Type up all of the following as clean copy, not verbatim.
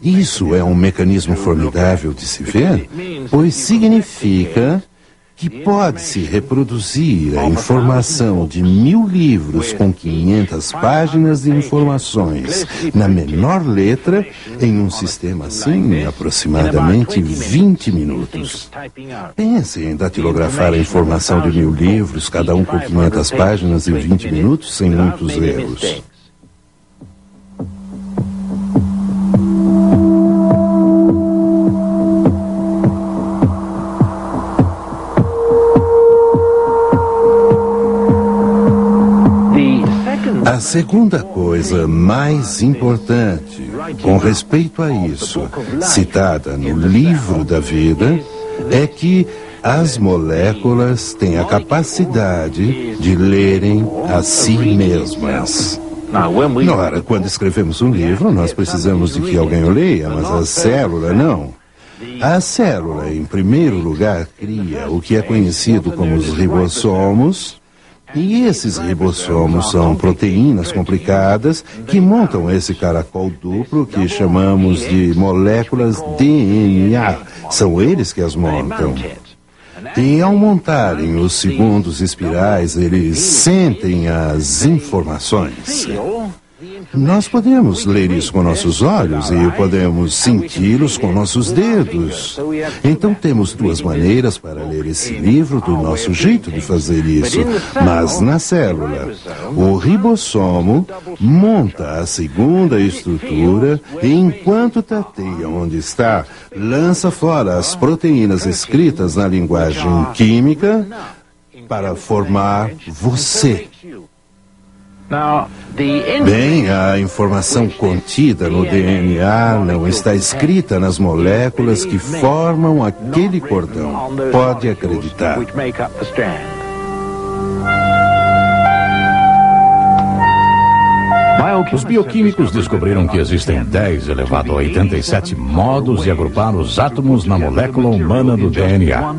Isso é um mecanismo formidável de se ver, pois significa que pode-se reproduzir a informação de 1000 livros com 500 páginas de informações na menor letra em um sistema assim em aproximadamente 20 minutos. Pense em datilografar a informação de 1000 livros, cada um com 500 páginas em 20 minutos, sem muitos erros. A segunda coisa mais importante com respeito a isso, citada no livro da vida, é que as moléculas têm a capacidade de lerem a si mesmas. Ora, quando escrevemos um livro, nós precisamos de que alguém o leia, mas a célula não. A célula, em primeiro lugar, cria o que é conhecido como os ribossomos. E esses ribossomos são proteínas complicadas que montam esse caracol duplo que chamamos de moléculas DNA. São eles que as montam. E ao montarem os segundos espirais, eles sentem as informações. Nós podemos ler isso com nossos olhos e podemos senti-los com nossos dedos. Então temos duas maneiras para ler esse livro do nosso jeito de fazer isso. Mas na célula, o ribossomo monta a segunda estrutura e enquanto tateia onde está, lança fora as proteínas escritas na linguagem química para formar você. Bem, a informação contida no DNA não está escrita nas moléculas que formam aquele cordão. Pode acreditar. Os bioquímicos descobriram que existem 10 elevado a 87 modos de agrupar os átomos na molécula humana do DNA.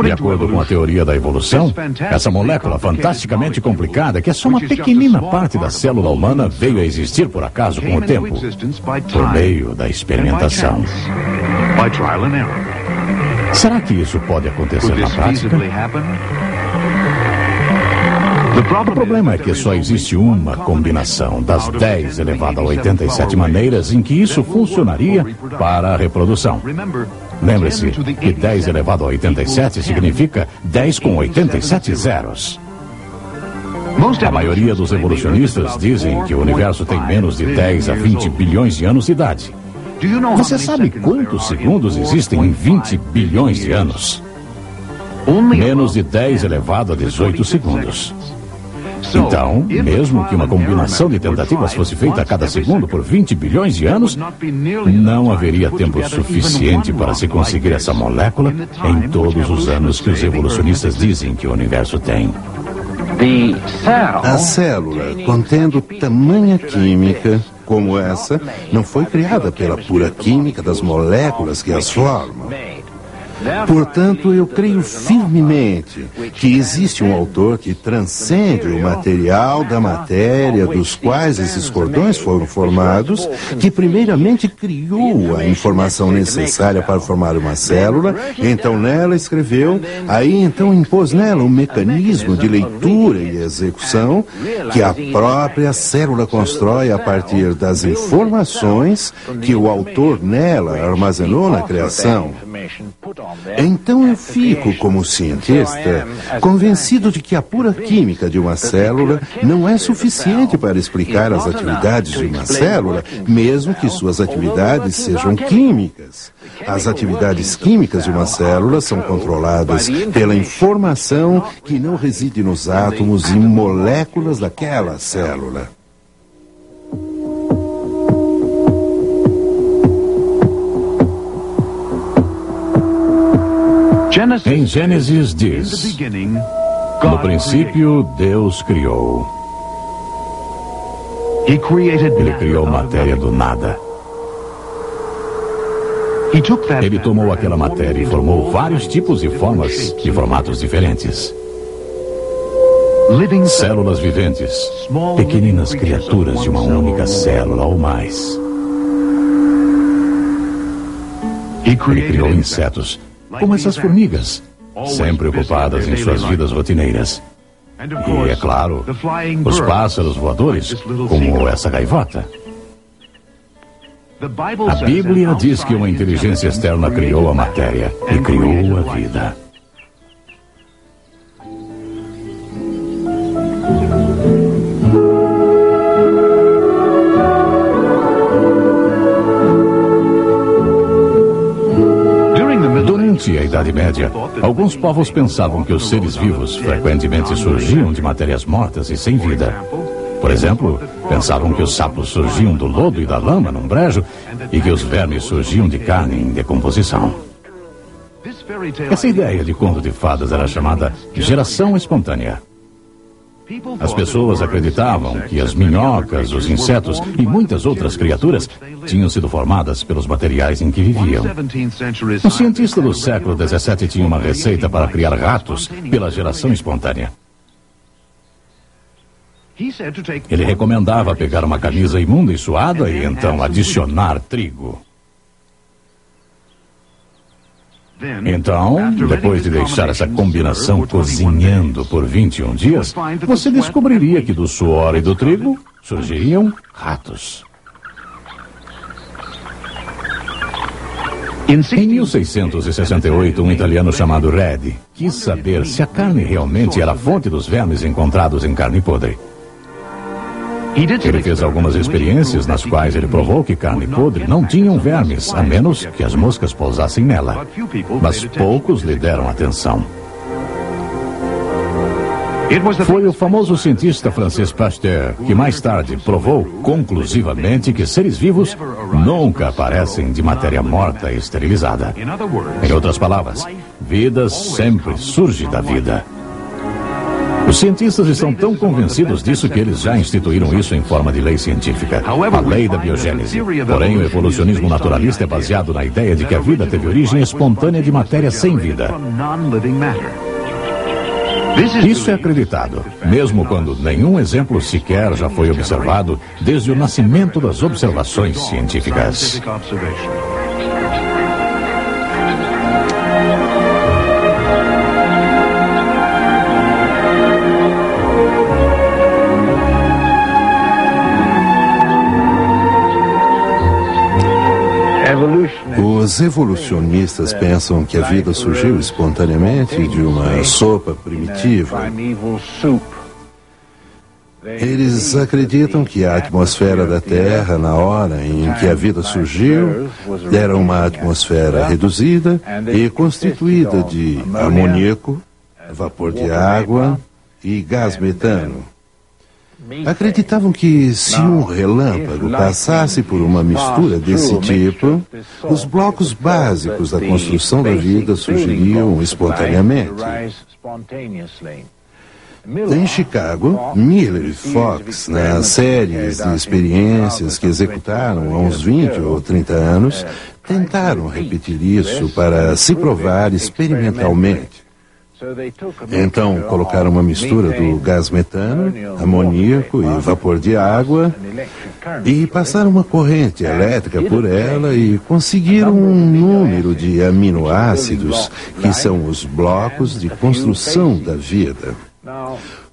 De acordo com a teoria da evolução, essa molécula fantasticamente complicada, que é só uma pequenina parte da célula humana, veio a existir por acaso com o tempo, por meio da experimentação. Será que isso pode acontecer na prática? O problema é que só existe uma combinação das 10 elevado a 87 maneiras em que isso funcionaria para a reprodução. Lembre-se que 10 elevado a 87 significa 10 com 87 zeros. A maioria dos evolucionistas dizem que o universo tem menos de 10 a 20 bilhões de anos de idade. Você sabe quantos segundos existem em 20 bilhões de anos? Menos de 10 elevado a 18 segundos. Então, mesmo que uma combinação de tentativas fosse feita a cada segundo por 20 bilhões de anos, não haveria tempo suficiente para se conseguir essa molécula em todos os anos que os evolucionistas dizem que o universo tem. A célula, contendo tamanha química como essa, não foi criada pela pura química das moléculas que as formam. Portanto, eu creio firmemente que existe um autor que transcende o material da matéria dos quais esses cordões foram formados, que primeiramente criou a informação necessária para formar uma célula, então nela escreveu, aí então impôs nela um mecanismo de leitura e execução que a própria célula constrói a partir das informações que o autor nela armazenou na criação. Então eu fico, como cientista, convencido de que a pura química de uma célula não é suficiente para explicar as atividades de uma célula, mesmo que suas atividades sejam químicas. As atividades químicas de uma célula são controladas pela informação que não reside nos átomos e moléculas daquela célula. Em Gênesis diz: no princípio Deus criou. Ele criou matéria do nada. Ele tomou aquela matéria e formou vários tipos e formas e formatos diferentes. Células viventes, pequeninas criaturas de uma única célula ou mais. Ele criou insetos, como essas formigas, sempre ocupadas em suas vidas rotineiras. E, é claro, os pássaros voadores, como essa gaivota. A Bíblia diz que uma inteligência externa criou a matéria e criou a vida. Durante a Idade Média, alguns povos pensavam que os seres vivos frequentemente surgiam de matérias mortas e sem vida. Por exemplo, pensavam que os sapos surgiam do lodo e da lama num brejo e que os vermes surgiam de carne em decomposição. Essa ideia de conto de fadas era chamada geração espontânea. As pessoas acreditavam que as minhocas, os insetos e muitas outras criaturas tinham sido formadas pelos materiais em que viviam. Um cientista do século XVII tinha uma receita para criar ratos pela geração espontânea. Ele recomendava pegar uma camisa imunda e suada e então adicionar trigo. Então, depois de deixar essa combinação cozinhando por 21 dias, você descobriria que do suor e do trigo surgiriam ratos. Em 1668, um italiano chamado Redi quis saber se a carne realmente era a fonte dos vermes encontrados em carne podre. Ele fez algumas experiências nas quais ele provou que carne podre não tinham vermes, a menos que as moscas pousassem nela. Mas poucos lhe deram atenção. Foi o famoso cientista francês Pasteur que mais tarde provou conclusivamente que seres vivos nunca aparecem de matéria morta e esterilizada. Em outras palavras, vida sempre surge da vida. Os cientistas estão tão convencidos disso que eles já instituíram isso em forma de lei científica, a lei da biogênese. Porém, o evolucionismo naturalista é baseado na ideia de que a vida teve origem espontânea de matéria sem vida. Isso é acreditado, mesmo quando nenhum exemplo sequer já foi observado desde o nascimento das observações científicas. Os evolucionistas pensam que a vida surgiu espontaneamente de uma sopa primitiva. Eles acreditam que a atmosfera da Terra, na hora em que a vida surgiu, era uma atmosfera reduzida e constituída de amoníaco, vapor de água e gás metano. Acreditavam que se um relâmpago passasse por uma mistura desse tipo, os blocos básicos da construção da vida surgiriam espontaneamente. Em Chicago, Miller e Fox, nas séries de experiências que executaram há uns 20 ou 30 anos, tentaram repetir isso para se provar experimentalmente. Então, colocaram uma mistura do gás metano, amoníaco e vapor de água e passaram uma corrente elétrica por ela e conseguiram um número de aminoácidos que são os blocos de construção da vida.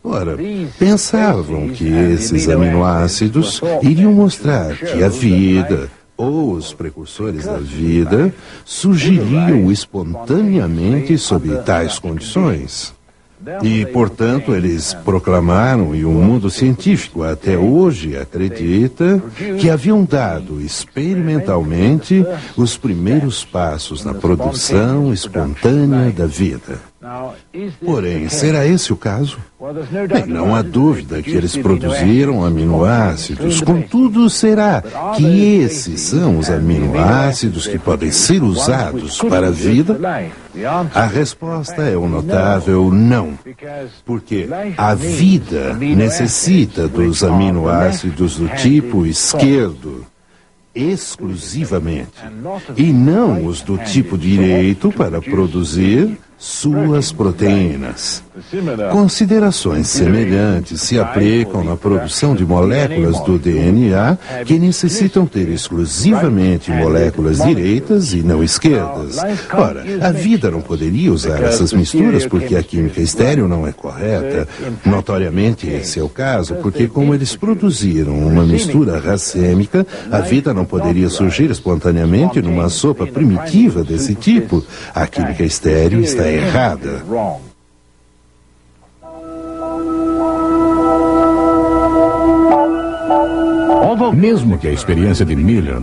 Ora, pensavam que esses aminoácidos iriam mostrar que a vida, ou os precursores da vida, surgiriam espontaneamente sob tais condições. E, portanto, eles proclamaram, e o mundo científico até hoje acredita, que haviam dado experimentalmente os primeiros passos na produção espontânea da vida. Porém, será esse o caso? Bem, não há dúvida que eles produziram aminoácidos, contudo, será que esses são os aminoácidos que podem ser usados para a vida? A resposta é um notável não, porque a vida necessita dos aminoácidos do tipo esquerdo exclusivamente, e não os do tipo direito para produzir suas proteínas. Considerações semelhantes se aplicam na produção de moléculas do DNA que necessitam ter exclusivamente moléculas direitas e não esquerdas. Ora, a vida não poderia usar essas misturas porque a química estéril não é correta. Notoriamente esse é o caso, porque como eles produziram uma mistura racêmica, a vida não poderia surgir espontaneamente numa sopa primitiva desse tipo. A química estéril está errada. Mesmo que a experiência de Miller